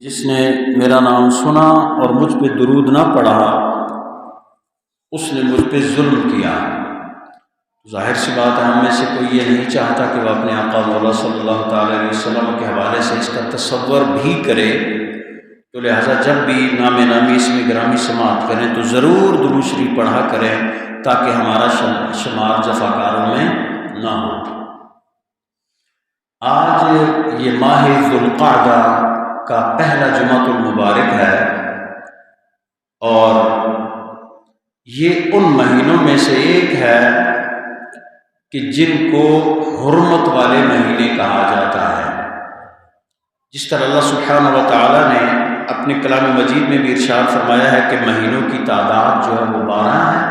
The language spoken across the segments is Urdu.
جس نے میرا نام سنا اور مجھ پہ درود نہ پڑھا اس نے مجھ پہ ظلم کیا۔ ظاہر سی بات ہے، ہم میں سے کوئی یہ نہیں چاہتا کہ وہ اپنے آقا مولا صلی اللہ تعالیٰ علیہ وسلم کے حوالے سے اس کا تصور بھی کرے، تو لہٰذا جب بھی نام نامی اسم گرامی سماعت کریں تو ضرور درود شریف پڑھا کریں تاکہ ہمارا شمار جفاکاروں میں نہ ہو۔ آج یہ ماہ ذوالقعدہ کا پہلا جمعۃ المبارک ہے، اور یہ ان مہینوں میں سے ایک ہے کہ جن کو حرمت والے مہینے کہا جاتا ہے۔ جس طرح اللہ سبحانہ و تعالیٰ نے اپنے کلام مجید میں بھی ارشاد فرمایا ہے کہ مہینوں کی تعداد جو ہے وہ 12 ہے،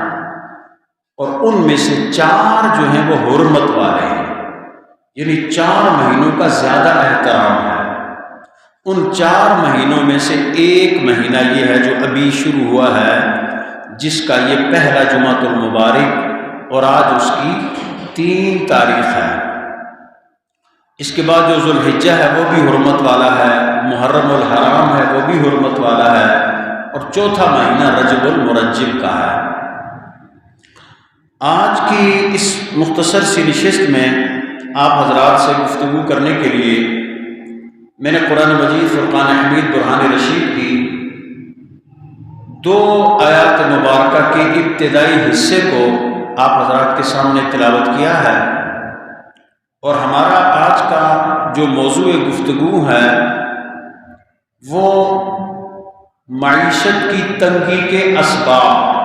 اور ان میں سے 4 جو ہیں وہ حرمت والے ہیں، یعنی 4 مہینوں کا زیادہ احترام ہے۔ ان 4 مہینوں میں سے ایک مہینہ یہ ہے جو ابھی شروع ہوا ہے، جس کا یہ پہلا جمعۃ المبارک، اور آج اس کی 3 تاریخ ہے۔ اس کے بعد جو ذوالحجہ ہے وہ بھی حرمت والا ہے، محرم الحرام ہے وہ بھی حرمت والا ہے، اور چوتھا مہینہ رجب المرجب کا ہے۔ آج کی اس مختصر سی نشست میں آپ حضرات سے گفتگو کرنے کے لیے میں نے قرآن مجید فرقان حمید برہان رشید کی 2 آیات مبارکہ کے ابتدائی حصے کو آپ حضرات کے سامنے تلاوت کیا ہے، اور ہمارا آج کا جو موضوع گفتگو ہے وہ معیشت کی تنگی کے اسباب،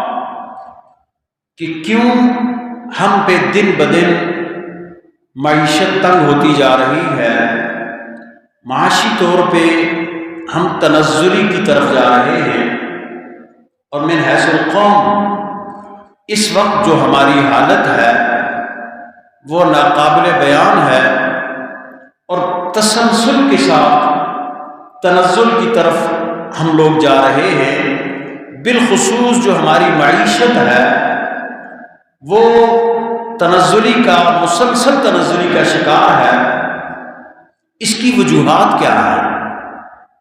کہ کیوں ہم پہ دن بدن معیشت تنگ ہوتی جا رہی ہے، معاشی طور پہ ہم تنزلی کی طرف جا رہے ہیں، اور من حیث القوم اس وقت جو ہماری حالت ہے وہ ناقابل بیان ہے، اور تسلسل کے ساتھ تنزل کی طرف ہم لوگ جا رہے ہیں۔ بالخصوص جو ہماری معیشت ہے وہ تنزلی کا، مسلسل تنزلی کا شکار ہے۔ اس کی وجوہات کیا ہے؟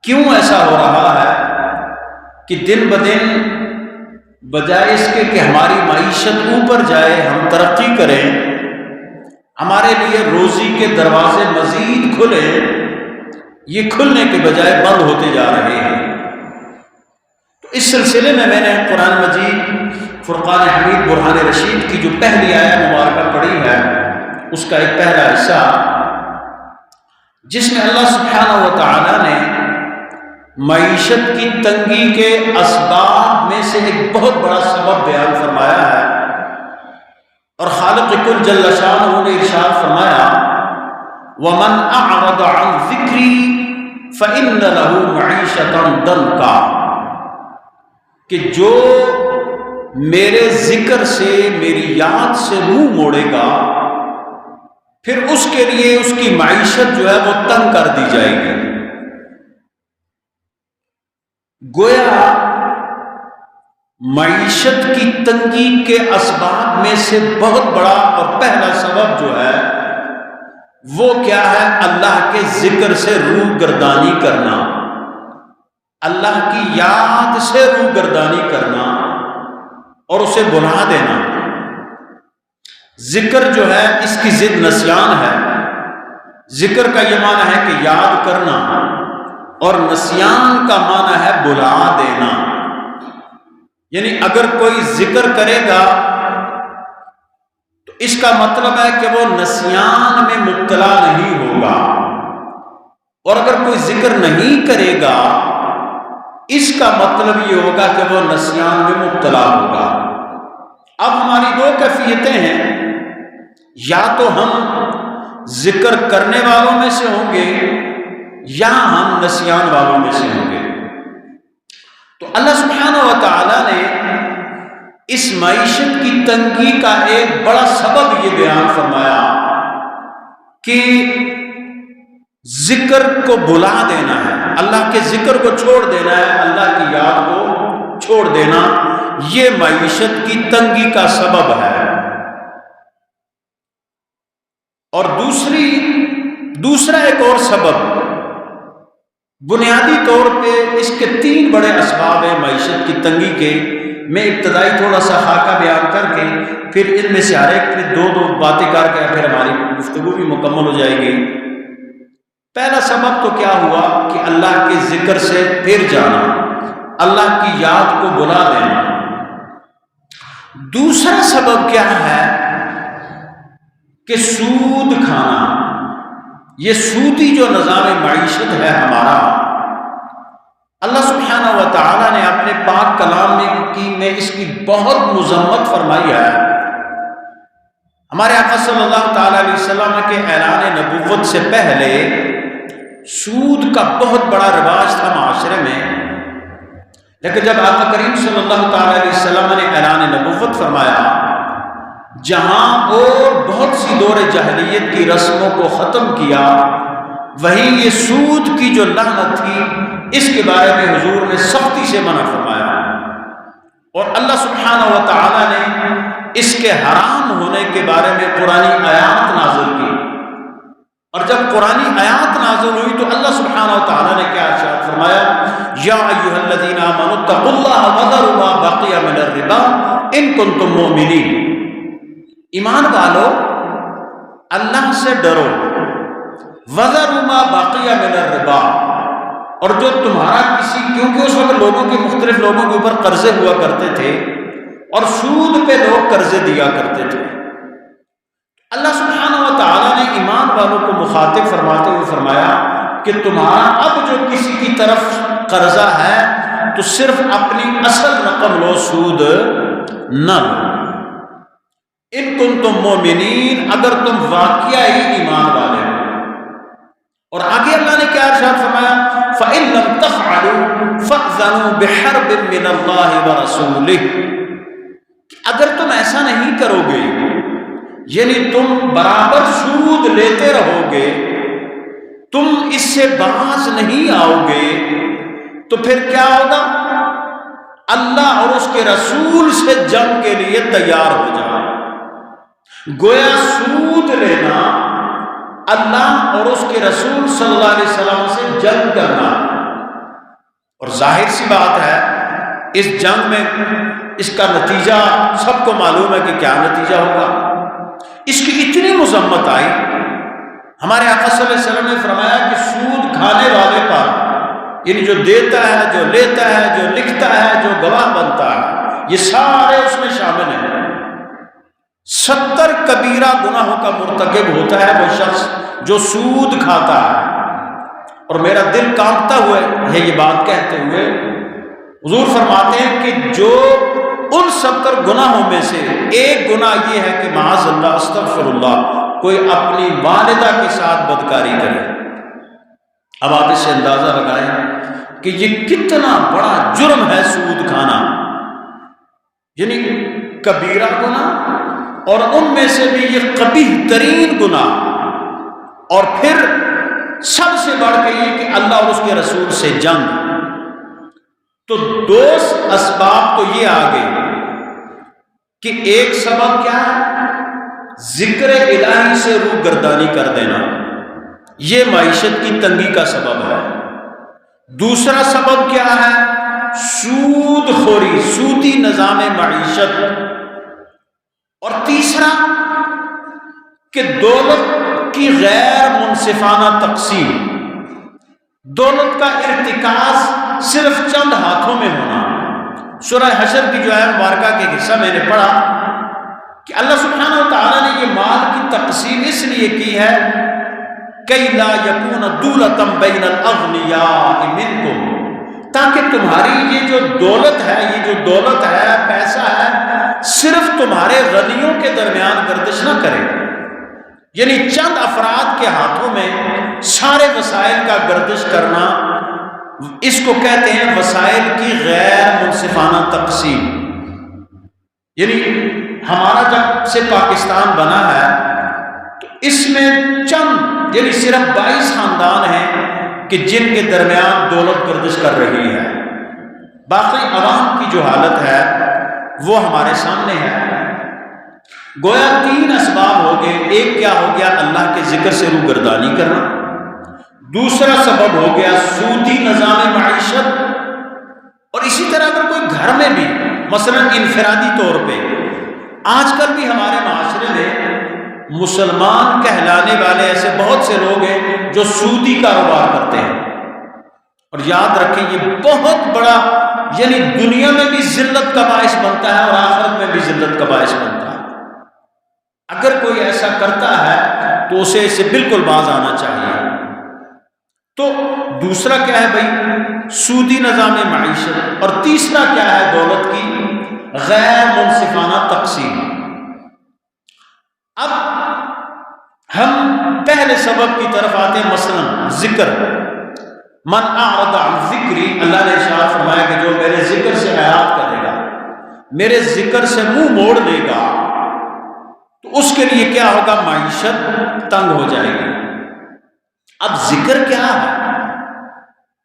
کیوں ایسا ہو رہا ہے کہ دن بدن بجائے اس کے کہ ہماری معیشت اوپر جائے، ہم ترقی کریں، ہمارے لیے روزی کے دروازے مزید کھلیں، یہ کھلنے کے بجائے بند ہوتے جا رہے ہیں۔ تو اس سلسلے میں نے قرآن مجید فرقان حمید برہان رشید کی جو پہلی آیت مبارکہ پڑھی ہے، اس کا ایک پہلا حصہ جس میں اللہ سبحانہ و تعالیٰ نے معیشت کی تنگی کے اسباب میں سے ایک بہت بڑا سبب بیان فرمایا ہے، اور خالق کل جل شانہ نے ارشاد فرمایا وَمَنْ أَعْرَضَ عَنْ ذِكْرِي فَإِنَّ لَهُ مَعِيشَةً ضَنْكًا، کہ جو میرے ذکر سے، میری یاد سے منہ موڑے گا، پھر اس کے لیے اس کی معیشت جو ہے وہ تنگ کر دی جائے گی۔ گویا معیشت کی تنگی کے اسباب میں سے بہت بڑا اور پہلا سبب جو ہے وہ کیا ہے؟ اللہ کے ذکر سے روح گردانی کرنا، اللہ کی یاد سے روح گردانی کرنا اور اسے بھلا دینا۔ ذکر جو ہے اس کی ضد نسیان ہے۔ ذکر کا یہ معنی ہے کہ یاد کرنا، اور نسیان کا معنی ہے بھلا دینا۔ یعنی اگر کوئی ذکر کرے گا تو اس کا مطلب ہے کہ وہ نسیان میں مبتلا نہیں ہوگا، اور اگر کوئی ذکر نہیں کرے گا اس کا مطلب یہ ہوگا کہ وہ نسیان میں مبتلا ہوگا۔ اب ہماری 2 کیفیتیں ہیں، یا تو ہم ذکر کرنے والوں میں سے ہوں گے یا ہم نسیان والوں میں سے ہوں گے۔ تو اللہ سبحانہ و تعالیٰ نے اس معیشت کی تنگی کا ایک بڑا سبب یہ بیان فرمایا کہ ذکر کو بھلا دینا ہے، اللہ کے ذکر کو چھوڑ دینا ہے، اللہ کی یاد کو چھوڑ دینا، یہ معیشت کی تنگی کا سبب ہے۔ اور دوسرا ایک اور سبب بنیادی طور پہ اس کے 3 بڑے اسباب ہیں معیشت کی تنگی کے. میں ابتدائی تھوڑا سا خاکہ بیان کر کے پھر ان میں سے ہر ایک پہ 2 باتیں کر کے پھر ہماری گفتگو بھی مکمل ہو جائے گی. پہلا سبب تو کیا ہوا کہ اللہ کے ذکر سے پھر جانا، اللہ کی یاد کو بلا دینا. دوسرا سبب کیا ہے کہ سود کھانا. یہ سودی جو نظام معیشت ہے ہمارا، اللہ سبحانہ و تعالیٰ نے اپنے پاک کلام میں اس کی بہت مذمت فرمائی ہے. ہمارے آقا صلی اللہ تعالیٰ علیہ وسلم کے اعلان نبوت سے پہلے سود کا بہت بڑا رواج تھا معاشرے میں، لیکن جب آقا کریم صلی اللہ تعالیٰ علیہ وسلم نے اعلان نبوت فرمایا، جہاں اور بہت سی دور جاہلیت کی رسموں کو ختم کیا، وہیں یہ سود کی جو لعنت تھی اس کے بارے میں حضور نے سختی سے منع فرمایا. اور اللہ سبحانہ و تعالیٰ نے اس کے حرام ہونے کے بارے میں قرآنی آیات نازل کی. اور جب قرآنی آیات نازل ہوئی تو اللہ سبحانہ و تعالیٰ نے کیا ارشاد فرمایا، یا ایھا الذین آمنوا اتقوا اللہ وذروا ما بقی من الربا ان کنتم مؤمنین. ایمان والو اللہ سے ڈرو، وذروا ما بقی من الربا، اور جو تمہارا کیونکہ اس وقت لوگوں کے مختلف لوگوں کے اوپر قرضے ہوا کرتے تھے اور سود پہ لوگ قرضے دیا کرتے تھے. اللہ سبحانہ و تعالیٰ نے ایمان والوں کو مخاطب فرماتے ہوئے فرمایا کہ تمہارا اب جو کسی کی طرف قرضہ ہے تو صرف اپنی اصل رقم لو، سود نہ لو. ان کنتم مومنین، اگر تم واقعی ایمان والے ہو. اور آگے اللہ نے کیا ارشاد فرمایا، فَإِن لَّمْ تَفْعَلُوا فَأْذَنُوا بِحَرْبٍ مِّنَ اللَّهِ وَرَسُولِهِ. اگر تم ایسا نہیں کرو گے، یعنی تم برابر سود لیتے رہو گے، تم اس سے باز نہیں آؤ گے، تو پھر کیا ہوگا؟ اللہ اور اس کے رسول سے جنگ کے لیے تیار ہو جاؤ. گویا سود لینا اللہ اور اس کے رسول صلی اللہ علیہ وسلم سے جنگ کرنا. اور ظاہر سی بات ہے اس جنگ میں اس کا نتیجہ سب کو معلوم ہے کہ کیا نتیجہ ہوگا. اس کی اتنی مذمت آئی، ہمارے آقا صلی اللہ علیہ وسلم نے فرمایا کہ سود کھانے والے پر، یعنی جو دیتا ہے، جو لیتا ہے، جو لکھتا ہے، جو گواہ بنتا ہے، یہ سارے اس میں شامل ہیں. 70 کبیرہ گناہوں کا مرتکب ہوتا ہے وہ شخص جو سود کھاتا ہے. اور میرا دل کانپتا ہوا ہے یہ بات کہتے ہوئے. حضور فرماتے ہیں کہ جو ان 70 گناہوں میں سے ایک گناہ یہ ہے کہ معاذ اللہ استغفر اللہ کوئی اپنی والدہ کے ساتھ بدکاری کرے. اب آپ اس سے اندازہ لگائیں کہ یہ کتنا بڑا جرم ہے سود کھانا، یعنی کبیرہ گناہ، اور ان میں سے بھی یہ قبیح ترین گناہ. اور پھر سب سے بڑھ کے یہ کہ اللہ اور اس کے رسول سے جنگ. تو 2 اسباب تو یہ آ گئے کہ ایک سبب کیا ہے، ذکر الہی سے روح گردانی کر دینا، یہ معیشت کی تنگی کا سبب ہے. دوسرا سبب کیا ہے، سود خوری، سودی نظام معیشت. اور تیسرا کہ دولت کی غیر منصفانہ تقسیم، دولت کا ارتکاز صرف چند ہاتھوں میں ہونا. سورہ حشر کی جو ہے مبارکہ کے حصہ میں نے پڑھا کہ اللہ سبحانہ و تعالیٰ نے یہ مال کی تقسیم اس لیے کی ہے کَإْ لَا يَكُونَ دُولَةً بَيْنَ الْأَغْنِيَاءِ مِنْكُمْ، تاکہ تمہاری یہ جو دولت ہے، یہ جو دولت ہے، پیسہ ہے، صرف تمہارے غنیوں کے درمیان گردش نہ کرے. یعنی چند افراد کے ہاتھوں میں سارے وسائل کا گردش کرنا، اس کو کہتے ہیں وسائل کی غیر منصفانہ تقسیم. یعنی ہمارا جب سے پاکستان بنا ہے تو اس میں چند، یعنی صرف 22 خاندان ہیں کہ جن کے درمیان دولت گردش کر رہی ہے. باقی عوام کی جو حالت ہے وہ ہمارے سامنے ہے. گویا 3 اسباب ہو گئے. ایک کیا ہو گیا، اللہ کے ذکر سے روگردانی کرنا. دوسرا سبب ہو گیا سودی نظام معیشت. اور اسی طرح اگر کوئی گھر میں بھی مثلا انفرادی طور پہ آج کل بھی ہمارے معاشرے میں مسلمان کہلانے والے ایسے بہت سے لوگ ہیں جو سودی کاروبار کرتے ہیں. اور یاد رکھیں یہ بہت بڑا یعنی دنیا میں بھی ذلت کا باعث بنتا ہے اور آخرت میں بھی ذلت کا باعث بنتا ہے. اگر کوئی ایسا کرتا ہے تو اسے اس سے بالکل باز آنا چاہیے. تو دوسرا کیا ہے بھائی سودی نظام معیشت. اور تیسرا کیا ہے دولت کی غیر منصفانہ تقسیم. اب ہم پہلے سبب کی طرف آتے ہیں مثلا ذکر. من اعرض عن ذکری، اللہ نے ارشاد فرمایا کہ جو میرے ذکر سے اعراض کرے گا، میرے ذکر سے منہ موڑ لے گا، تو اس کے لیے کیا ہوگا؟ معیشت تنگ ہو جائے گی. اب ذکر کیا ہے؟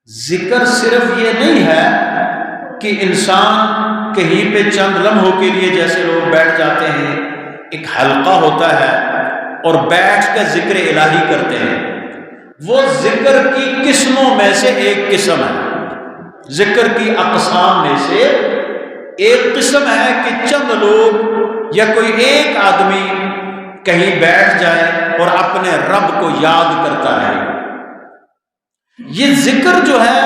ذکر صرف یہ نہیں ہے کہ انسان کہیں پہ چند لمحوں کے لیے جیسے لوگ بیٹھ جاتے ہیں، ایک حلقہ ہوتا ہے اور بیٹھ کر ذکر الہی کرتے ہیں. وہ ذکر کی قسموں میں سے ایک قسم ہے، ذکر کی اقسام میں سے ایک قسم ہے کہ چند لوگ یا کوئی ایک آدمی کہیں بیٹھ جائے اور اپنے رب کو یاد کرتا رہے. یہ ذکر جو ہے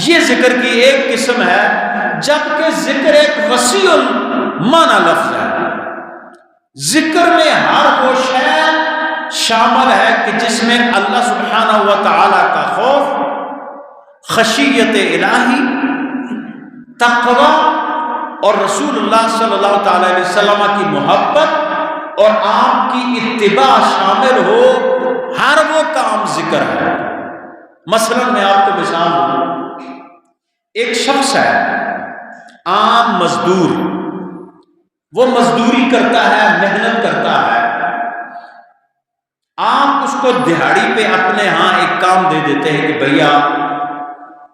یہ ذکر کی ایک قسم ہے، جبکہ ذکر ایک وسیع المعنی لفظ ہے. ذکر میں ہر وہ شے شامل ہے کہ جس میں اللہ سبحانہ و تعالی کا خوف، خشیت الہی، تقوی اور رسول اللہ صلی اللہ تعالی علیہ وسلم کی محبت اور آپ کی اتباع شامل ہو، ہر وہ کام ذکر ہے. مثلا میں آپ کو مثال دوں، ایک شخص ہے عام مزدور، وہ مزدوری کرتا ہے، محنت کرتا ہے. آپ اس کو دہاڑی پہ اپنے ہاں ایک کام دے دیتے ہیں کہ بھیا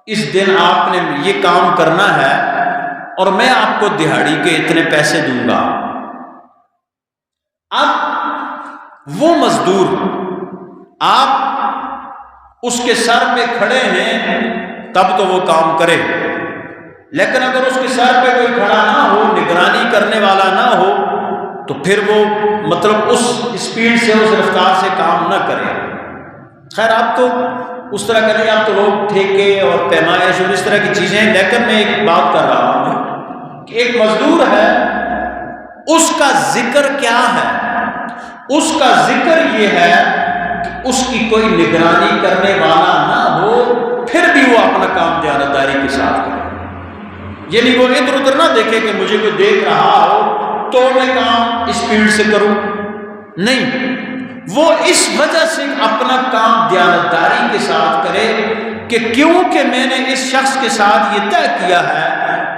اس دن آپ نے یہ کام کرنا ہے اور میں آپ کو دہاڑی کے اتنے پیسے دوں گا. اب وہ مزدور آپ اس کے سر پہ کھڑے ہیں تب تو وہ کام کرے، لیکن اگر اس کے سر پہ کوئی کھڑا نہ ہو، نگرانی کرنے والا نہ ہو، تو پھر وہ مطلب اس اسپیڈ سے، اس رفتار سے کام نہ کرے. خیر آپ تو اس طرح کریں، آپ تو لوگ ٹھیکے اور پیمائش اور اس طرح کی چیزیں، لیکن میں ایک بات کر رہا ہوں کہ ایک مزدور ہے، اس کا ذکر کیا ہے؟ اس کا ذکر یہ ہے کہ اس کی کوئی نگرانی کرنے والا نہ ہو، پھر بھی وہ اپنا کام دیانتداری کے ساتھ کرے. یعنی وہ ادھر ادھر نہ دیکھے کہ مجھے کوئی دیکھ رہا ہو تو میں کام اسپیڈ سے کروں، نہیں، وہ اس وجہ سے اپنا کام دیانتداری کے ساتھ کرے کہ کیونکہ میں نے اس شخص کے ساتھ یہ طے کیا ہے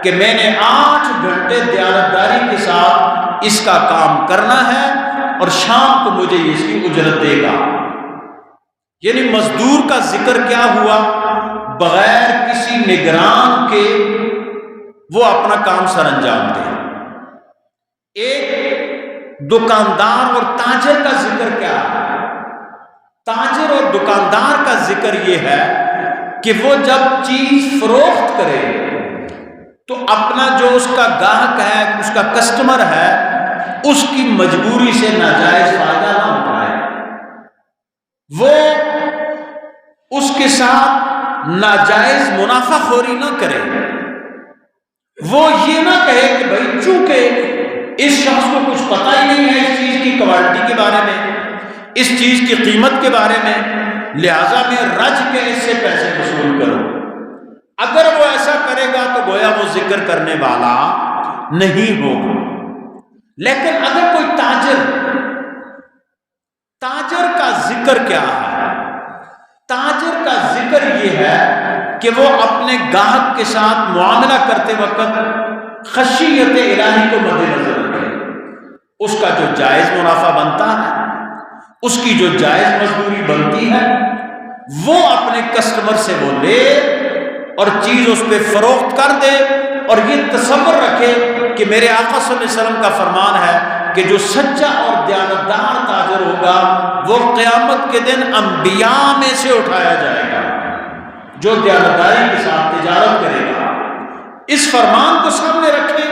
کہ میں نے 8 گھنٹے دیانتداری کے ساتھ اس کا کام کرنا ہے اور شام کو مجھے اس کی اجرت دے گا. یعنی مزدور کا ذکر کیا ہوا؟ بغیر کسی نگران کے وہ اپنا کام سر انجام دے. ایک دکاندار اور تاجر کا ذکر کیا ہے؟ تاجر اور دکاندار کا ذکر یہ ہے کہ وہ جب چیز فروخت کرے تو اپنا جو اس کا گاہک ہے، اس کا کسٹمر ہے، اس کی مجبوری سے ناجائز فائدہ نہ اٹھائے، وہ اس کے ساتھ ناجائز منافع خوری نہ کرے. وہ یہ نہ کہے کہ بھائی چونکہ اس شخص کو کچھ پتہ ہی نہیں ہے اس چیز کی کوالٹی کے بارے میں، اس چیز کی قیمت کے بارے میں، لہذا میں رج کے اس سے پیسے وصول کروں. اگر وہ ایسا کرے گا تو گویا وہ ذکر کرنے والا نہیں ہوگا. لیکن اگر کوئی تاجر کا ذکر کیا ہے؟ تاجر کا ذکر یہ ہے کہ وہ اپنے گاہک کے ساتھ معاملہ کرتے وقت خشیت الہی کو مد نظر رکھے. اس کا جو جائز منافع بنتا ہے، اس کی جو جائز مزدوری بنتی ہے، وہ اپنے کسٹمر سے وہ لے اور چیز اس پہ فروخت کر دے، اور یہ تصور رکھے کہ میرے آقا صلی اللہ علیہ وسلم کا فرمان ہے کہ جو سچا اور دیانتدار تاجر ہوگا وہ قیامت کے دن انبیاء میں سے اٹھایا جائے گا، جو دیانتداری کے ساتھ تجارت کرے گا۔ اس فرمان کو سامنے رکھے،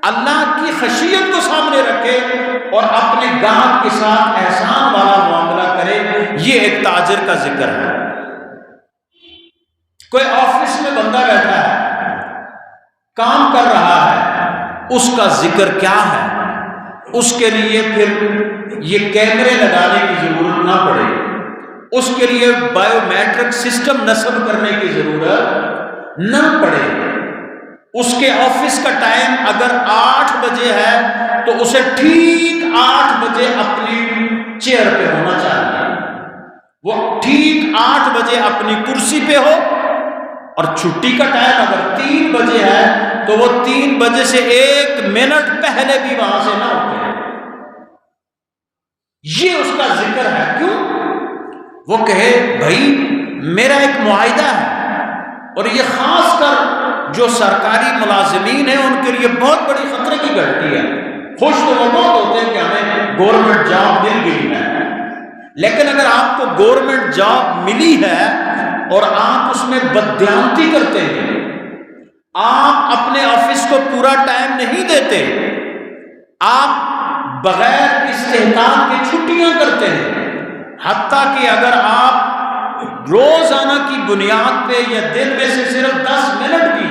اللہ کی خشیت کو سامنے رکھے اور اپنے گاہک کے ساتھ احسان والا معاملہ کرے، یہ ایک تاجر کا ذکر ہے۔ کوئی آفس میں بندہ بیٹھا ہے، کام کر رہا ہے، اس کا ذکر کیا ہے؟ اس کے لیے پھر یہ کیمرے لگانے کی ضرورت نہ پڑے، اس کے لیے بائیو میٹرک سسٹم نصب کرنے کی ضرورت نہ پڑے۔ اس کے آفس کا ٹائم اگر 8 بجے ہے تو اسے ٹھیک 8 بجے اپنی چیئر پہ ہونا چاہیے، وہ ٹھیک 8 بجے اپنی کرسی پہ ہو، اور چھٹی کا ٹائم اگر 3 بجے ہے تو وہ 3 بجے سے 1 منٹ پہلے بھی وہاں سے نہ اٹھے۔ یہ اس کا ذکر ہے۔ کیوں؟ وہ کہے بھائی میرا ایک معاہدہ ہے، اور یہ خاص کر جو سرکاری ملازمین ہیں ان کے لیے بہت بڑی خطرے کی گھٹی ہے۔ خوش تو وہ بہت ہوتے ہیں کہ ہمیں گورنمنٹ جاب مل گئی ہے، لیکن اگر آپ کو گورنمنٹ جاب ملی ہے اور آپ اس میں بددیانتی کرتے ہیں، آپ اپنے آفس کو پورا ٹائم نہیں دیتے، آپ بغیر استحقاق کے چھٹیاں کرتے ہیں، حتیٰ کہ اگر آپ روزانہ کی بنیاد پہ یا دن میں سے صرف 10 منٹ بھی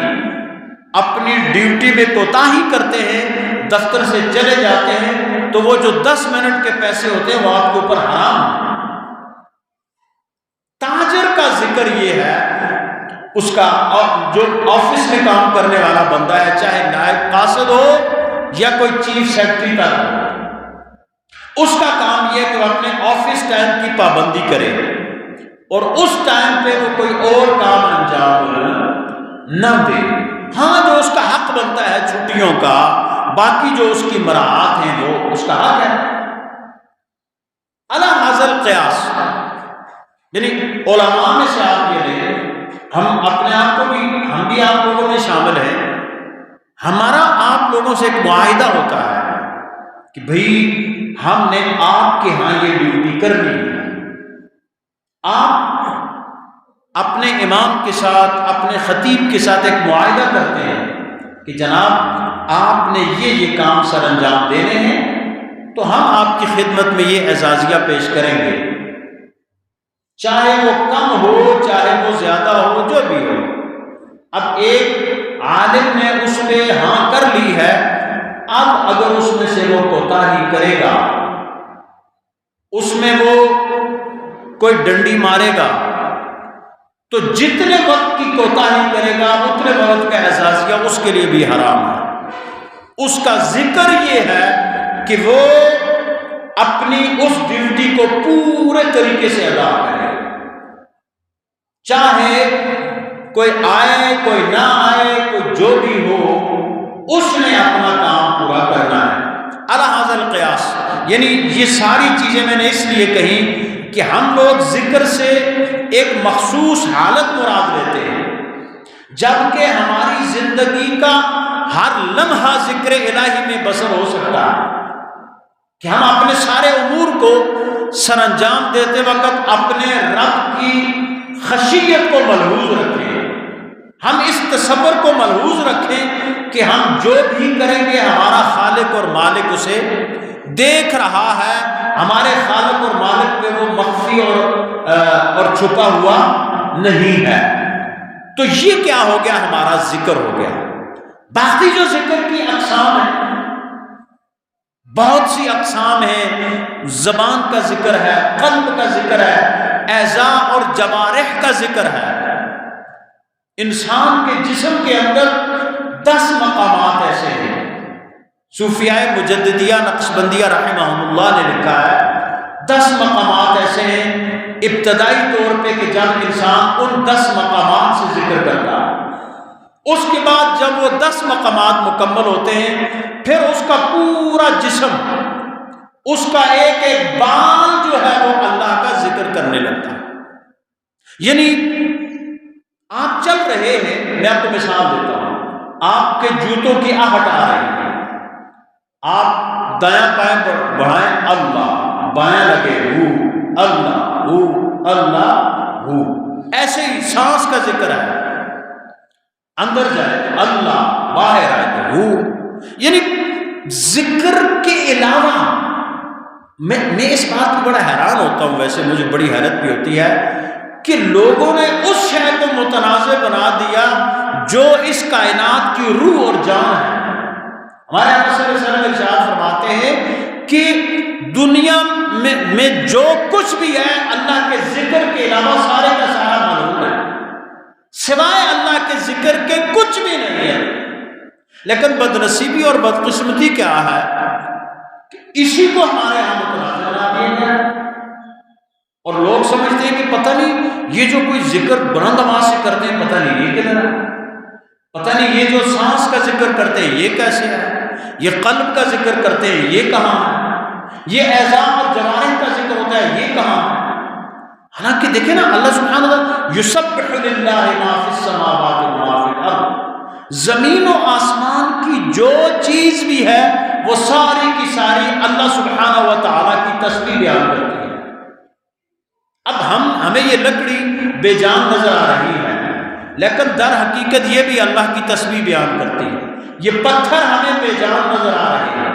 اپنی ڈیوٹی میں کوتاہی کرتے ہیں، دفتر سے چلے جاتے ہیں، تو وہ جو 10 منٹ کے پیسے ہوتے ہیں وہ آپ کے اوپر حرام ہیں۔ تاجر کا ذکر یہ ہے، اس کا جو آفس میں کام کرنے والا بندہ ہے، چاہے نائب قاصد ہو یا کوئی چیف سیکرٹری تک ہو، اس کا کام یہ ہے کہ وہ اپنے آفس ٹائم کی پابندی کرے اور اس ٹائم پہ وہ کوئی اور کام انجام نہ دے۔ ہاں جو اس کا حق بنتا ہے چھٹیوں کا، باقی جو اس کی مراعات ہیں وہ اس کا حق ہے۔ علی ھذا القیاس، یعنی علماء میں سے آپ یہ لیں، ہم اپنے آپ کو بھی، ہم بھی آپ لوگوں میں شامل ہیں، ہمارا آپ لوگوں سے ایک معاہدہ ہوتا ہے کہ بھئی ہم نے آپ کے ہاں یہ ڈیوٹی کرنی ہے۔ آپ اپنے امام کے ساتھ، اپنے خطیب کے ساتھ ایک معاہدہ کرتے ہیں کہ جناب آپ نے یہ کام سر انجام دینے ہیں، تو ہم آپ کی خدمت میں یہ اعزازیہ پیش کریں گے، چاہے وہ کم ہو چاہے وہ زیادہ ہو، جو بھی ہو۔ اب ایک عالم نے اس پہ ہاں کر لی ہے، اب اگر اس میں سے وہ کوتاہی کرے گا، اس میں وہ کوئی ڈنڈی مارے گا، تو جتنے وقت کی کوتاہی کرے گا اتنے وقت کا اعزازیہ اس کے لیے بھی حرام ہے۔ اس کا ذکر یہ ہے کہ وہ اپنی اس ڈیوٹی کو پورے طریقے سے ادا کرے، چاہے کوئی آئے کوئی نہ آئے، کوئی جو بھی ہو، اس نے اپنا کام پورا کرنا ہے۔ علی ھذا القیاس، یعنی یہ ساری چیزیں میں نے اس لیے کہی کہ ہم لوگ ذکر سے ایک مخصوص حالت مراد لیتے ہیں، جبکہ ہماری زندگی کا ہر لمحہ ذکر الہی میں بسر ہو سکتا ہے، کہ ہم اپنے سارے امور کو سر انجام دیتے وقت اپنے رب کی خشیت کو ملحوظ رکھیں، ہم اس تصور کو ملحوظ رکھیں کہ ہم جو بھی کریں گے ہمارا خالق اور مالک اسے دیکھ رہا ہے، ہمارے خالق اور مالک پہ وہ مخفی اور چھپا ہوا نہیں ہے۔ تو یہ کیا ہو گیا؟ ہمارا ذکر ہو گیا۔ باقی جو ذکر کی اقسام ہیں، بہت سی اقسام ہیں، زبان کا ذکر ہے، قلب کا ذکر ہے، اعضاء اور جوارح کا ذکر ہے۔ انسان کے جسم کے اندر 10 مقامات ایسے ہیں۔ صوفیاء مجددیہ نقشبندیہ رحمہم اللہ نے لکھا ہے 10 مقامات ایسے ہیں ابتدائی طور پہ کہ جب انسان ان 10 مقامات سے ذکر کرتا ہے، اس کے بعد جب وہ 10 مقامات مکمل ہوتے ہیں پھر اس کا پورا جسم، اس کا ایک ایک بال جو ہے وہ اللہ کا ذکر کرنے لگتا ہے۔ یعنی آپ چل رہے ہیں، میں آپ کو مثال دیتا ہوں، آپ کے جوتوں کی آہٹ آ رہی ہے، آپ دایاں پائیں بڑھائیں اللہ، بایاں لگے ہو اللہ ہو اللہ ہو، ایسے ہی سانس کا ذکر ہے، اندر جائے تو اللہ، باہر آئے تو ہو، یعنی ذکر کے علاوہ میں اس بات کو بڑا حیران ہوتا ہوں، ویسے مجھے بڑی حیرت بھی ہوتی ہے کہ لوگوں نے اس شے کو متنازع بنا دیا جو اس کائنات کی روح اور جان ہے۔ ہمارے آقا صلی اللہ علیہ وسلم ارشاد فرماتے ہیں کہ دنیا میں جو کچھ بھی ہے اللہ کے ذکر کے علاوہ سارے کا سارا معلوم ہے، سوائے اللہ کے ذکر کے کچھ بھی نہیں ہے۔ لیکن بدنصیبی اور بدقسمتی کیا ہے کہ اسی کو ہمارے یہاں متنازع بنا دیا گیا، اور لوگ سمجھتے ہیں کہ پتہ نہیں یہ جو کوئی ذکر بلند آواز سے کرتے ہیں، پتہ نہیں یہ کدھر ہے، پتہ نہیں یہ جو سانس کا ذکر کرتے ہیں یہ کیسے ہے، یہ قلب کا ذکر کرتے ہیں یہ کہاں ہے، یہ اعضاء اور جوارح کا ذکر ہوتا ہے یہ کہاں ہے۔ حالانکہ دیکھیں نا، اللہ سبحانہ وتعالیٰ یسبح للہ ما فی السماوات و ما فی الارض، زمین و آسمان کی جو چیز بھی ہے وہ ساری کی ساری اللہ سبحانہ وتعالیٰ کی تسبیح بیان کرتی ہے۔ اب ہمیں یہ لکڑی بے جان نظر آ رہی ہے، لیکن در حقیقت یہ بھی اللہ کی تسبیح بیان کرتی ہے۔ یہ پتھر ہمیں بے جان نظر آ رہے ہیں،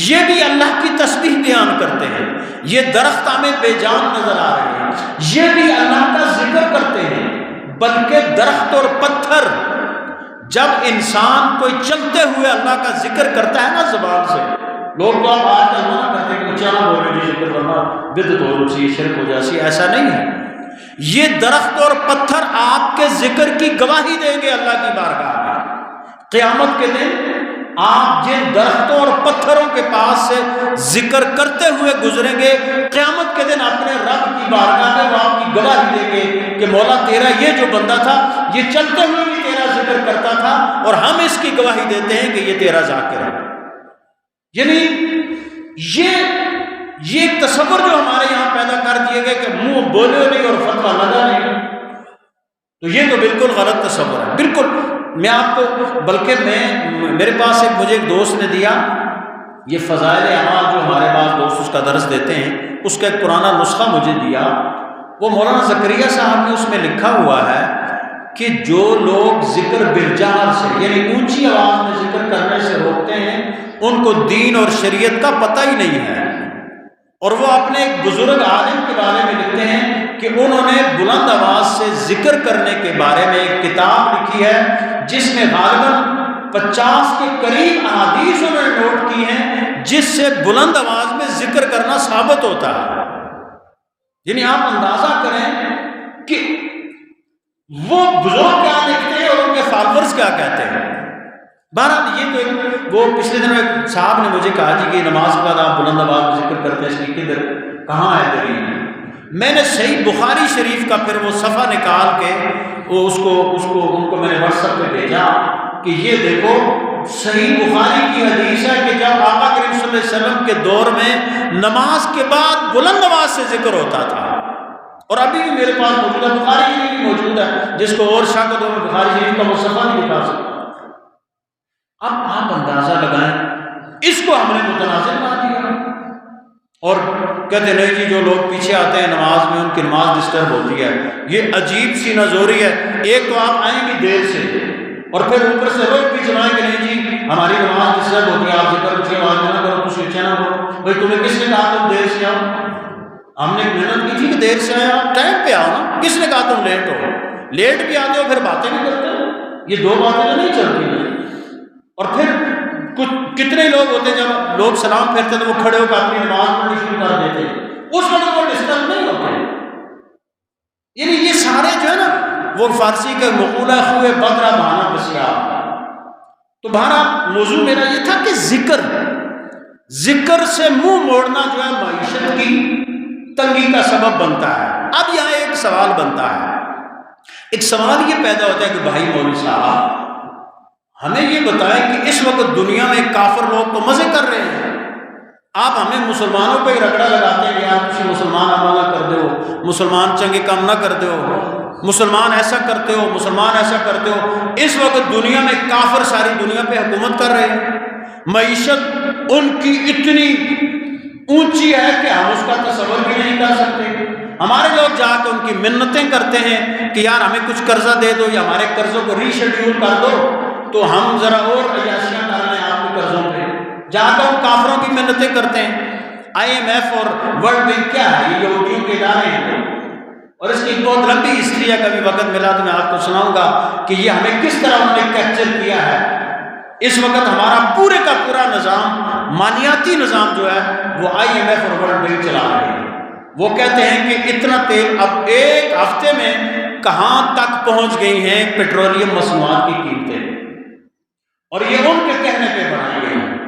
یہ بھی اللہ کی تسبیح بیان کرتے ہیں۔ یہ درخت ہمیں بے جان نظر آ رہے ہیں، یہ بھی اللہ کا ذکر کرتے ہیں۔ بلکہ درخت اور پتھر، جب انسان کوئی چلتے ہوئے اللہ کا ذکر کرتا ہے نا زبان سے، لوگ تو اب آج کل منع کرتے ہیں کہ کیا نہ بول رہے ذکر کرنا بدعت ہو جاتی ہے، شرک ہو جاتی ہے، ایسا نہیں ہے۔ یہ درخت اور پتھر آپ کے ذکر کی گواہی دیں گے اللہ کی بارگاہ میں۔ قیامت کے دن آپ جن درختوں اور پتھروں کے پاس سے ذکر کرتے ہوئے گزریں گے، قیامت کے دن اپنے رب کی بارگاہ میں وہ آپ کی گواہی دیں گے کہ مولا تیرا یہ جو بندہ تھا یہ چلتے ہوئے بھی تیرا ذکر کرتا تھا، اور ہم اس کی گواہی دیتے ہیں کہ یہ تیرا ذاکر ہے۔ یعنی یہ ایک تصور جو ہمارے یہاں پیدا کر دیے گئے کہ منہ بولے نہیں اور فتویٰ لگا نہیں، تو یہ تو بالکل غلط تصور ہے۔ بالکل میں آپ کو، بلکہ میرے پاس مجھے ایک دوست نے دیا یہ فضائل اعمال جو ہمارے پاس دوست اس کا درس دیتے ہیں، اس کا ایک پرانا نسخہ مجھے دیا۔ وہ مولانا زکریا صاحب نے اس میں لکھا ہوا ہے کہ جو لوگ ذکر بالجہر سے، یعنی اونچی آواز میں ذکر کرنے سے روکتے ہیں، ان کو دین اور شریعت کا پتہ ہی نہیں ہے۔ اور وہ اپنے ایک بزرگ عالم کے بارے میں لکھتے ہیں کہ انہوں نے بلند آواز سے ذکر کرنے کے بارے میں ایک کتاب لکھی ہے جس میں غالباً 50 کے قریب احادیث انہوں نے نوٹ کی ہیں جس سے بلند آواز میں ذکر کرنا ثابت ہوتا ہے۔ یعنی آپ اندازہ کریں کہ وہ بزرگ کیا لکھتے ہیں اور ان کے فالوورز کیا کہتے ہیں۔ بہرحال یہ تو وہ پچھلے دنوں ایک صاحب نے مجھے کہا جی کہ نماز کے بعد آپ بلند آواز میں ذکر کرتے ہیں، اس کی کدھر کہاں ہے دلیل؟ میں نے صحیح بخاری شریف کا پھر وہ صفحہ نکال کے ان کو میں نے واٹس ایپ پہ بھیجا کہ یہ دیکھو صحیح بخاری کی حدیث ہے کہ جب آقا کریم صلی اللہ علیہ وسلم کے دور میں نماز کے بعد بلند آواز سے ذکر ہوتا تھا، اور ابھی بھی میرے پاس موجود ہے، بخاری شریف بھی موجود ہے، جس کو اور شاگردوں میں بخاری شریف کا وہ صفحہ نہیں دکھا سکتا۔ اب آپ اندازہ لگائیں، اس کو ہم نے متنازع بنا دیا، اور کہتے نہیں جی جو لوگ پیچھے آتے ہیں نماز میں ان کی نماز ڈسٹرب ہوتی ہے۔ یہ عجیب سی نزوری ہے، ایک تو آپ آئیں گی دیر سے اور پھر اوپر سے روک بھی چلائیں کہ نہیں جی ہماری نماز ڈسٹرب ہوتی ہے، آپ ذکر اونچی آواز میں نہ کرو، کچھ اچھا نہ کرو۔ بھائی تمہیں کس نے کہا تم دیر سے آؤ؟ ہم نے محنت کی تھی کہ دیر سے آئے، آپ ٹائم پہ آؤ نا، کس نے کہا تم لیٹ ہو؟ لیٹ بھی آتے ہو پھر باتیں بھی کرتے ہو، یہ دو باتیں تو نہیں چلتی ہیں۔ اور پھر کتنے لوگ ہوتے ہیں جب لوگ سلام پھیرتے تو وہ کھڑے ہو کر اپنی نماز پڑھنی شروع کر دیتے ہیں، اس وقت وہ ڈسٹرب نہیں ہوتے۔ یعنی یہ سارے جو ہے نا، وہ فارسی کا مقولہ خوئے بدرہ بہانا بسیار۔ تو بہرحال موضوع میرا یہ تھا کہ ذکر سے منہ موڑنا جو ہے معیشت کی تنگی کا سبب بنتا ہے۔ اب یہاں ایک سوال بنتا ہے، ایک سوال یہ پیدا ہوتا ہے کہ بھائی مولوی صاحب ہمیں یہ بتائیں کہ اس وقت دنیا میں کافر لوگ تو مزے کر رہے ہیں، آپ ہمیں مسلمانوں پہ ہی رگڑا لگاتے ہیں کہ یار کسی مسلمان عمل نہ کر دو، مسلمان چنگے کام نہ کر دو، مسلمان ایسا کرتے ہو، مسلمان ایسا کرتے ہو۔ اس وقت دنیا میں کافر ساری دنیا پہ حکومت کر رہے ہیں، معیشت ان کی اتنی اونچی ہے کہ ہم اس کا تصور بھی نہیں کر سکتے۔ ہمارے لوگ جا کے ان کی منتیں کرتے ہیں کہ یار ہمیں کچھ قرضہ دے دو یا ہمارے قرضوں کو ری شیڈیول کر دو تو ہم ذرا اور عیاشیاں کر لیں آپ کے قرضوں پہ۔ جا کر ان کافروں کی منتیں کرتے ہیں۔ IMF اور ورلڈ بینک کیا ہے؟ یہ یہودیوں کے ادارے ہیں، اور اس کی بہت لمبی ہسٹری ہے، کبھی وقت ملا تو میں آپ کو سناؤں گا کہ یہ ہمیں کس طرح انہوں نے کیپچر کیا ہے۔ اس وقت ہمارا پورے کا پورا نظام، مالیاتی نظام جو ہے وہ IMF اور ورلڈ بینک چلا رہے ہیں۔ وہ کہتے ہیں کہ اتنا تیل اب ایک ہفتے میں کہاں تک پہنچ گئی ہیں پیٹرولیم مصنوعات کی قیمتیں، اور یہ ان کے کہنے پہ بڑھائی گئی ہیں۔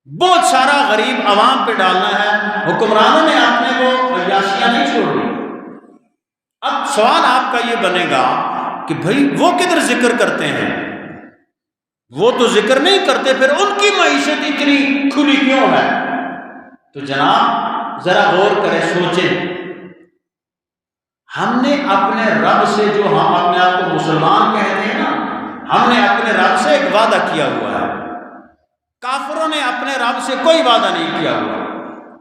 بہت سارا غریب عوام پہ ڈالنا ہے۔ حکمرانوں نے اپنے کو عیاشیاں نہیں چھوڑ دی۔ اب سوال آپ کا یہ بنے گا کہ بھئی وہ کدھر ذکر کرتے ہیں؟ وہ تو ذکر نہیں کرتے، پھر ان کی معیشت اتنی کھلی کیوں ہے؟ تو جناب ذرا غور کریں، سوچیں۔ ہم نے اپنے رب سے، جو ہم اپنے آپ کو مسلمان کہتے ہیں نا، ہم نے اپنے رب سے ایک وعدہ کیا ہوا ہے۔ کافروں نے اپنے رب سے کوئی وعدہ نہیں کیا ہوا۔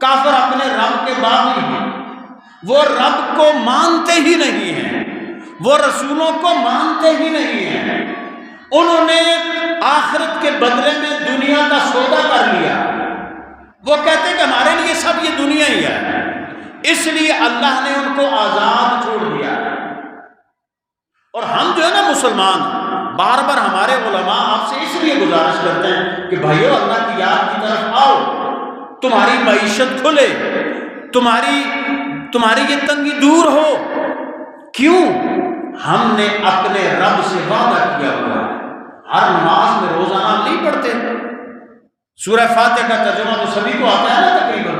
کافر اپنے رب کے باغی ہیں، وہ رب کو مانتے ہی نہیں ہیں، وہ رسولوں کو مانتے ہی نہیں ہیں۔ انہوں نے آخرت کے بدلے میں دنیا کا سودا کر لیا۔ وہ کہتے ہیں کہ ہمارے لیے سب یہ دنیا ہی ہے، اس لیے اللہ نے ان کو آزاد چھوڑ دیا۔ اور ہم جو ہے نا مسلمان، بار بار ہمارے علماء آپ سے اس لیے گزارش کرتے ہیں کہ بھائیو اللہ کی یاد کی طرف آؤ، تمہاری معیشت کھلے، تمہاری یہ تنگی دور ہو۔ کیوں؟ ہم نے اپنے رب سے وعدہ کیا ہوا ہے۔ ہر نماز میں روزانہ نہیں پڑھتے؟ سورہ فاتحہ کا ترجمہ تو سبھی کو آتا ہے نا تقریباً،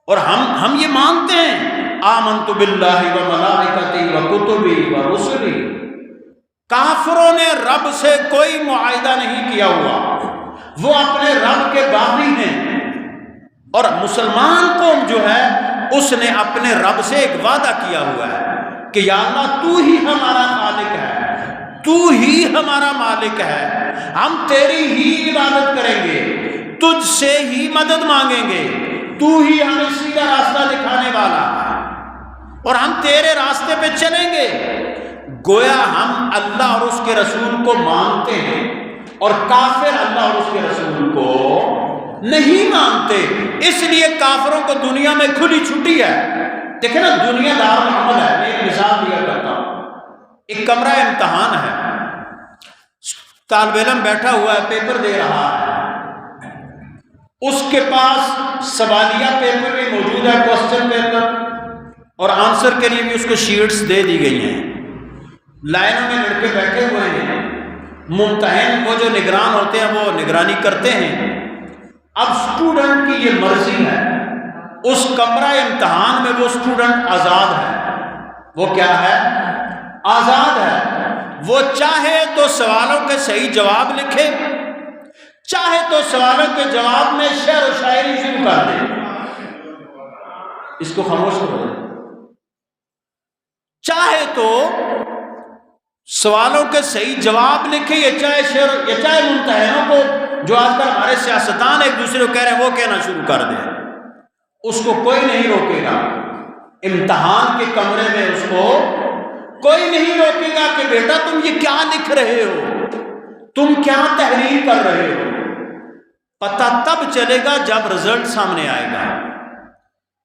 اور ہم یہ مانتے ہیں آمنت باللہ و ملائکتہ و کتبہ و رسلہ۔ کافروں نے رب سے کوئی معاہدہ نہیں کیا ہوا، وہ اپنے رب کے باغی ہیں۔ اور مسلمان قوم جو ہے اس نے اپنے رب سے ایک وعدہ کیا ہوا ہے کہ یا اللہ تو ہی ہمارا خالق ہے، تو ہی ہمارا مالک ہے، ہم تیری ہی عبادت کریں گے، تجھ سے ہی مدد مانگیں گے، تو ہی ہمیں سیدھا راستہ دکھانے والا ہے، اور ہم تیرے راستے پہ چلیں گے۔ گویا ہم اللہ اور اس کے رسول کو مانتے ہیں، اور کافر اللہ اور اس کے رسول کو نہیں مانتے۔ اس لیے کافروں کو دنیا میں کھلی چھٹی ہے۔ دیکھیں نا، دنیا دار العمل ہے۔ میں ایک مثال دیا کرتا ہوں۔ ایک کمرہ امتحان ہے، طالب علم بیٹھا ہوا ہے، پیپر دے رہا ہے، اس کے پاس سوالیہ پیپر بھی موجود ہے، کوسچن پیپر، اور آنسر کے لیے بھی اس کو شیٹس دے دی گئی ہیں۔ لائنوں میں لڑکے بیٹھے ہوئے ہیں، ممتحن وہ جو نگران ہوتے ہیں وہ نگرانی کرتے ہیں۔ اب اسٹوڈنٹ کی یہ مرضی ہے، اس کمرہ امتحان میں وہ اسٹوڈنٹ آزاد ہے۔ وہ کیا ہے؟ آزاد ہے۔ وہ چاہے تو سوالوں کے صحیح جواب لکھے، چاہے تو سوالوں کے جواب میں شعر و شاعری شروع کر دے۔ اس کو خاموش کرو۔ چاہے تو سوالوں کے صحیح جواب لکھے، یا چاہے شعر، یا چاہے ممتحنوں کو، جو آج کل ہمارے سیاستدان ایک دوسرے کو کہہ رہے ہیں، وہ کہنا شروع کر دیں۔ اس کو کوئی نہیں روکے گا۔ امتحان کے کمرے میں اس کو کوئی نہیں روکے گا کہ بیٹا تم یہ کیا لکھ رہے ہو، تم کیا تحریر کر رہے ہو۔ پتہ تب چلے گا جب رزلٹ سامنے آئے گا۔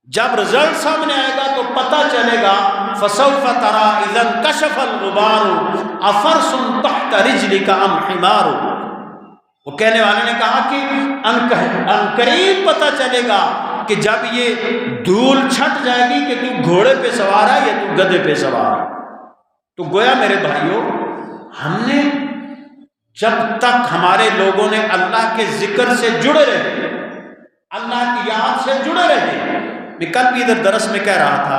جب رزلٹ سامنے آئے گا تو پتہ چلے گا فسوف ترى اذا انكشف الغبار افرس تحت رجلك ام حمار۔ وہ کہنے والے نے کہا کہ ان قریب پتہ چلے گا کہ جب یہ دھول چھٹ جائے گی کہ تو گھوڑے پہ سوار ہے یا تو گدھے پہ سوار ہے۔ تو گویا میرے بھائیوں، ہم نے جب تک ہمارے لوگوں نے اللہ کے ذکر سے جڑے رہے، اللہ کی یاد سے جڑے رہے۔ میں کل بھی ادھر درس میں کہہ رہا تھا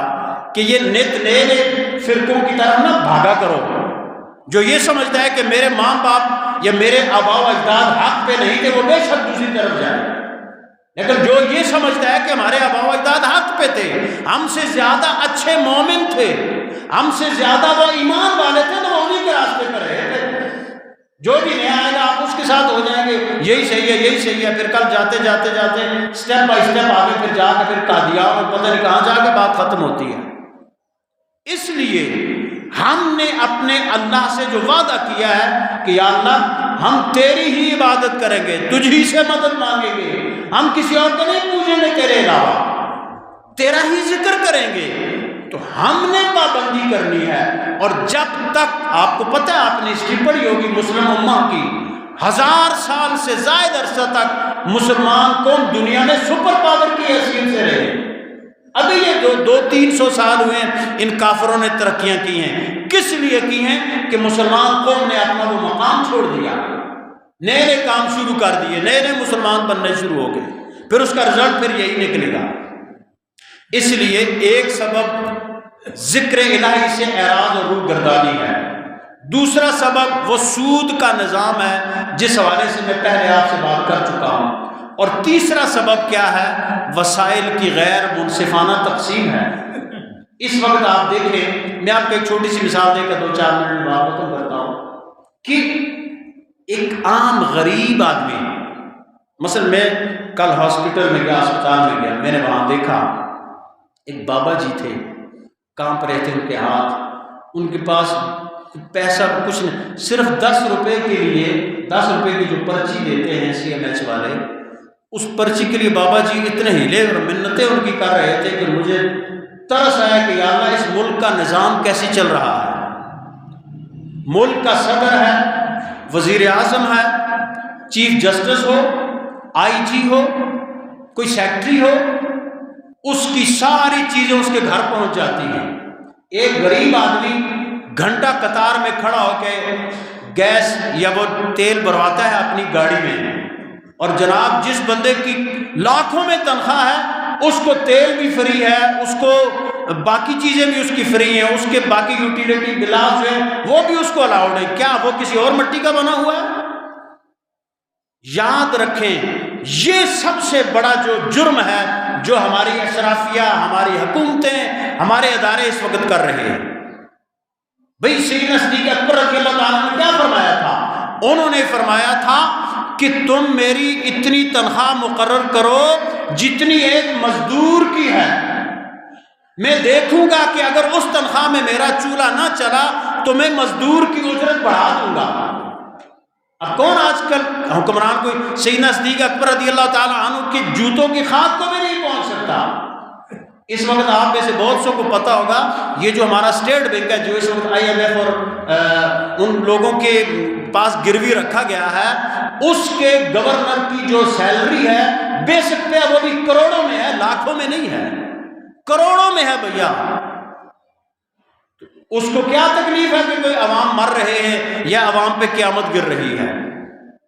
کہ یہ نت نئے فرقوں کی طرف نہ بھاگا کرو، جو یہ سمجھتا ہے کہ میرے ماں باپ یا میرے آبا و اجداد حق پہ نہیں تھے، وہ بے شک دوسری طرف جائے۔ لیکن جو یہ سمجھتا ہے کہ ہمارے آبا و اجداد حق پہ تھے، ہم سے زیادہ اچھے مومن تھے، ہم سے زیادہ وہ ایمان والے تھے، تو وہ انہیں کے راستے پر رہے تھے۔ جو بھی نیا آئے گا آپ اس کے ساتھ ہو جائیں گے، یہی صحیح ہے یہی صحیح ہے، پھر کل جاتے جاتے جاتے اسٹیپ بائی اسٹیپ آگے پھر جا کے پھر قادیان اور پتہ نہیں کہاں جا کے بات ختم ہوتی ہے۔ اس لیے ہم نے اپنے اللہ سے جو وعدہ کیا ہے کہ یا اللہ ہم تیری ہی عبادت کریں گے، تجھ ہی سے مدد مانگیں گے، ہم کسی اور کو نہیں پوجیں گے تیرے علاوہ، تیرا ہی ذکر کریں گے، تو ہم نے پابندی کرنی ہے۔ اور جب تک آپ کو پتہ ہے، آپ نے ہسٹری پڑھی ہوگی مسلم امہ کی، 1000 سال سے زائد عرصہ تک مسلمان قوم دنیا میں سپر پاور کی حیثیت سے رہے۔ ابھی یہ 200-300 سال ہوئے ہیں ان کافروں نے ترقیاں کی ہیں، کس لیے کی ہیں کہ مسلمان قوم نے اپنا وہ مقام چھوڑ دیا، نئے نئے کام شروع کر دیے، نئے نئے مسلمان بننے شروع ہو گئے، پھر اس کا رزلٹ پھر یہی نکلے گا۔ اس لیے ایک سبب ذکر الہی سے اعراض اور روح گردانی ہے، دوسرا سبب وہ سود کا نظام ہے جس حوالے سے میں پہلے آپ سے بات کر چکا ہوں، اور تیسرا سبب کیا ہے؟ وسائل کی غیر منصفانہ تقسیم ہے۔ اس وقت آپ دیکھیں، میں آپ کو ایک چھوٹی سی مثال دے کر 2-4 منٹ میں بات ختم کرتا ہوں کہ ایک عام غریب آدمی، مثلا میں کل ہاسپٹل میں گیا، اسپتال میں گیا، میں نے وہاں دیکھا ایک بابا جی تھے، کانپ رہے تھے ان کے ہاتھ، ان کے پاس پیسہ کچھ نہیں، صرف 10 روپے کے لیے 10 روپے کی جو پرچی دیتے ہیں CMH والے، اس پرچی کے لیے بابا جی اتنے ہیلے اور منتیں ان کی کر رہے تھے کہ مجھے ترس آیا کہ یا اللہ اس ملک کا نظام کیسے چل رہا ہے۔ ملک کا صدر ہے، وزیر اعظم ہے، چیف جسٹس ہو، IG ہو، کوئی سیکٹری ہو، اس کی ساری چیزیں اس کے گھر پہنچ جاتی ہیں۔ ایک غریب آدمی گھنٹہ قطار میں کھڑا ہو کے گیس یا وہ تیل بھرواتا ہے اپنی گاڑی میں، اور جناب جس بندے کی لاکھوں میں تنخواہ ہے اس کو تیل بھی فری ہے، اس کو باقی چیزیں بھی اس کی فری ہیں، اس کے باقی یوٹیلیٹی بلاس ہیں وہ بھی اس کو الاؤڈ ہے، کیا وہ کسی اور مٹی کا بنا ہوا ہے؟ یاد رکھیں یہ سب سے بڑا جو جرم ہے جو ہماری اشرافیہ، ہماری حکومتیں، ہمارے ادارے اس وقت کر رہے ہیں۔ بھئی سیدنا صدیق اکبر رضی اللہ تعالیٰ نے کیا فرمایا تھا؟ انہوں نے فرمایا تھا کہ تم میری اتنی تنخواہ مقرر کرو جتنی ایک مزدور کی ہے، میں دیکھوں گا کہ اگر اس تنخواہ میں میرا چولہا نہ چلا تو میں مزدور کی اجرت بڑھا دوں گا۔ اب کون آج کل حکمران کوئی سیدنا صدیق اکبر رضی اللہ تعالیٰ عنہ کے جوتوں کی خاک کو بھی نہیں پہنچ سکتا۔ اس وقت آپ میں سے بہت سو کو پتا ہوگا یہ جو ہمارا اسٹیٹ بینک ہے، جو اس وقت IMF اور ان لوگوں کے پاس گروی رکھا گیا ہے، اس کے گورنر کی جو سیلری ہے بیسک پہ وہ بھی کروڑوں میں ہے، لاکھوں میں نہیں ہے، کروڑوں میں ہے بھیا۔ اس کو کیا تکلیف ہے کہ کوئی عوام مر رہے ہیں یا عوام پہ قیامت گر رہی ہے؟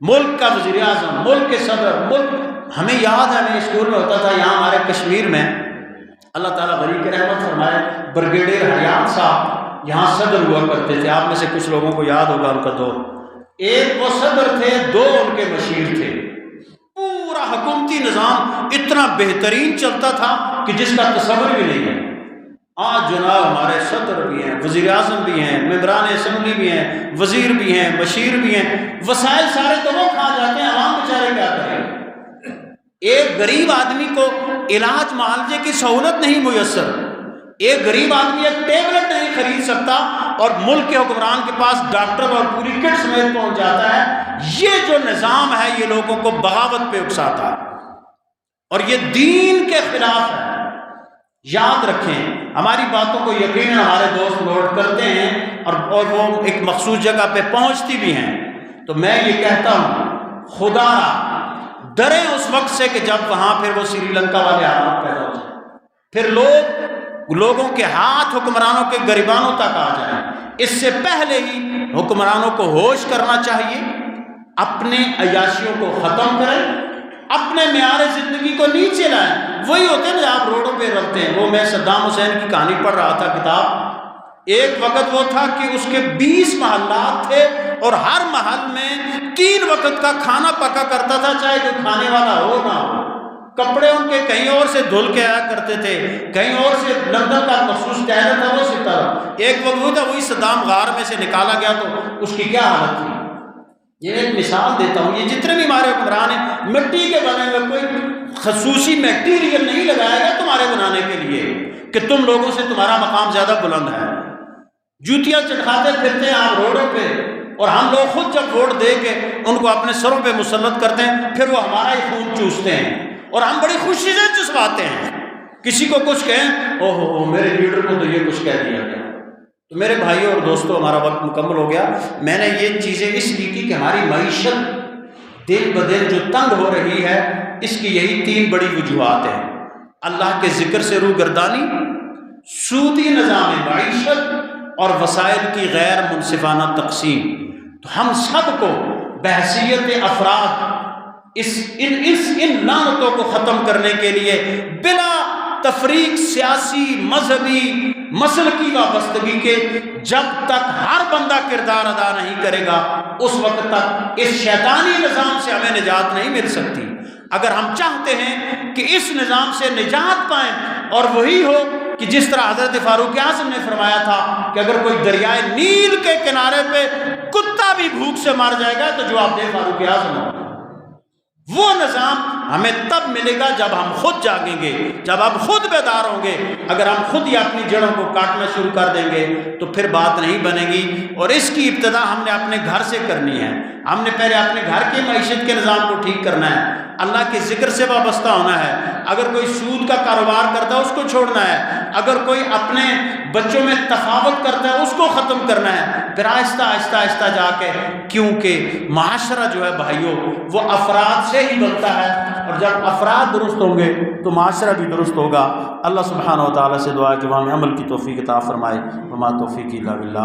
ملک کا وزیر اعظم، ملک کے صدر، ملک، ہمیں یاد ہے میں اسکول میں ہوتا تھا یہاں ہمارے کشمیر میں، اللہ تعالیٰ غریب کی رحمت فرمائے، بریگیڈیئر حیات صاحب یہاں صدر ہوا کرتے تھے، آپ میں سے کچھ لوگوں کو یاد ہوگا ان کا دور۔ ایک وہ صدر تھے، 2 ان کے مشیر تھے، پورا حکومتی نظام اتنا بہترین چلتا تھا کہ جس کا تصور بھی نہیں ہے۔ آج جناب ہمارے صدر بھی ہیں، وزیر اعظم بھی ہیں، ممبران اسمبلی بھی ہیں، وزیر بھی ہیں، مشیر بھی ہیں، وسائل سارے تو وہ کھا جاتے ہیں، عوام بیچارے کیا کریں؟ ایک غریب آدمی کو علاج معالجے کی سہولت نہیں میسر، ایک غریب آدمی ایک ٹیبلٹ نہیں خرید سکتا، اور ملک کے حکمران کے پاس ڈاکٹر اور پوری کٹ سمیت پہنچ جاتا ہے۔ یہ جو نظام ہے یہ لوگوں کو بغاوت پہ اکساتا ہے اور یہ دین کے خلاف ہے۔ یاد رکھیں ہماری باتوں کو یقیناً ہمارے دوست نوٹ کرتے ہیں اور وہ ایک مخصوص جگہ پہ پہنچتی بھی ہیں، تو میں یہ کہتا ہوں خدا ڈریں اس وقت سے کہ جب وہاں پھر وہ سری لنکا والے حالات پیدا ہو جائیں، پھر لوگوں کے ہاتھ حکمرانوں کے گریبانوں تک آ جائیں۔ اس سے پہلے ہی حکمرانوں کو ہوش کرنا چاہیے، اپنے عیاشیوں کو ختم کریں، اپنے معیار زندگی کو نیچے لائیں۔ وہی ہوتے ہیں نا آپ روڈوں پہ رکھتے ہیں، وہ میں صدام حسین کی کہانی پڑھ رہا تھا کتاب، ایک وقت وہ تھا کہ اس کے 20 محلات تھے اور ہر محل میں 3 وقت کا کھانا پکا کرتا تھا، چاہے کوئی کھانے والا ہو نہ ہو۔ کپڑے ان کے کہیں اور سے دھل کے آیا کرتے تھے، کہیں اور سے لندن کا مخصوص ٹیلر تھا وہ سیتا تھا۔ ایک وقت وہ تھا وہی صدام غار میں سے نکالا گیا تو اس کی کیا حالت تھی؟ یہ ایک مثال دیتا ہوں، یہ جتنے بھی ہمارے حکمران ہیں مٹی کے بنے ہوئے کوئی خصوصی میٹیریل نہیں لگایا گیا تمہارے بنانے کے لیے کہ تم لوگوں سے تمہارا مقام زیادہ بلند ہے۔ جوتیاں چٹکاتے پھرتے ہیں آپ روڈوں پہ، اور ہم لوگ خود جب ووٹ دے کے ان کو اپنے سروں پہ مسلط کرتے ہیں پھر وہ ہمارا ہی خون چوستے ہیں، اور ہم بڑی خوشی سے چسواتے ہیں۔ کسی کو کچھ کہیں، اوہ ہو میرے لیڈر کو تو یہ کچھ کہہ دیا گیا۔ تو میرے بھائیوں اور دوستوں، ہمارا وقت مکمل ہو گیا۔ میں نے یہ چیزیں اس لیے کی کہ ہماری معیشت دن بدن جو تنگ ہو رہی ہے، اس کی یہی 3 بڑی وجوہات ہیں: اللہ کے ذکر سے روگردانی، سودی نظام معیشت، اور وسائل کی غیر منصفانہ تقسیم۔ تو ہم سب کو بحیثیت افراد ان لعنتوں کو ختم کرنے کے لیے بلا تفریق سیاسی، مذہبی، مسلکی وابستگی کے جب تک ہر بندہ کردار ادا نہیں کرے گا اس وقت تک اس شیطانی نظام سے ہمیں نجات نہیں مل سکتی۔ اگر ہم چاہتے ہیں کہ اس نظام سے نجات پائیں، اور وہی ہو کہ جس طرح حضرت فاروق اعظم نے فرمایا تھا کہ اگر کوئی دریائے نیل کے کنارے پہ کتا بھی بھوک سے مر جائے گا تو جواب دے فاروق اعظم ہو۔ وہ نظام ہمیں تب ملے گا جب ہم خود جاگیں گے، جب ہم خود بیدار ہوں گے۔ اگر ہم خود ہی اپنی جڑوں کو کاٹنا شروع کر دیں گے تو پھر بات نہیں بنے گی، اور اس کی ابتدا ہم نے اپنے گھر سے کرنی ہے۔ ہم نے پہلے اپنے گھر کی معیشت کے نظام کو ٹھیک کرنا ہے، اللہ کے ذکر سے وابستہ ہونا ہے۔ اگر کوئی سود کا کاروبار کرتا ہے اس کو چھوڑنا ہے، اگر کوئی اپنے بچوں میں تفاوت کرتا ہے اس کو ختم کرنا ہے، پھر آہستہ آہستہ آہستہ جا کے، کیونکہ معاشرہ جو ہے بھائیوں وہ افراد سے ہی بنتا ہے، اور جب افراد درست ہوں گے تو معاشرہ بھی درست ہوگا۔ اللہ سبحانہ و تعالیٰ سے دعا ہے کہ وہ ہمیں عمل کی توفیق عطا فرمائے۔ وما توفیقی الا باللہ۔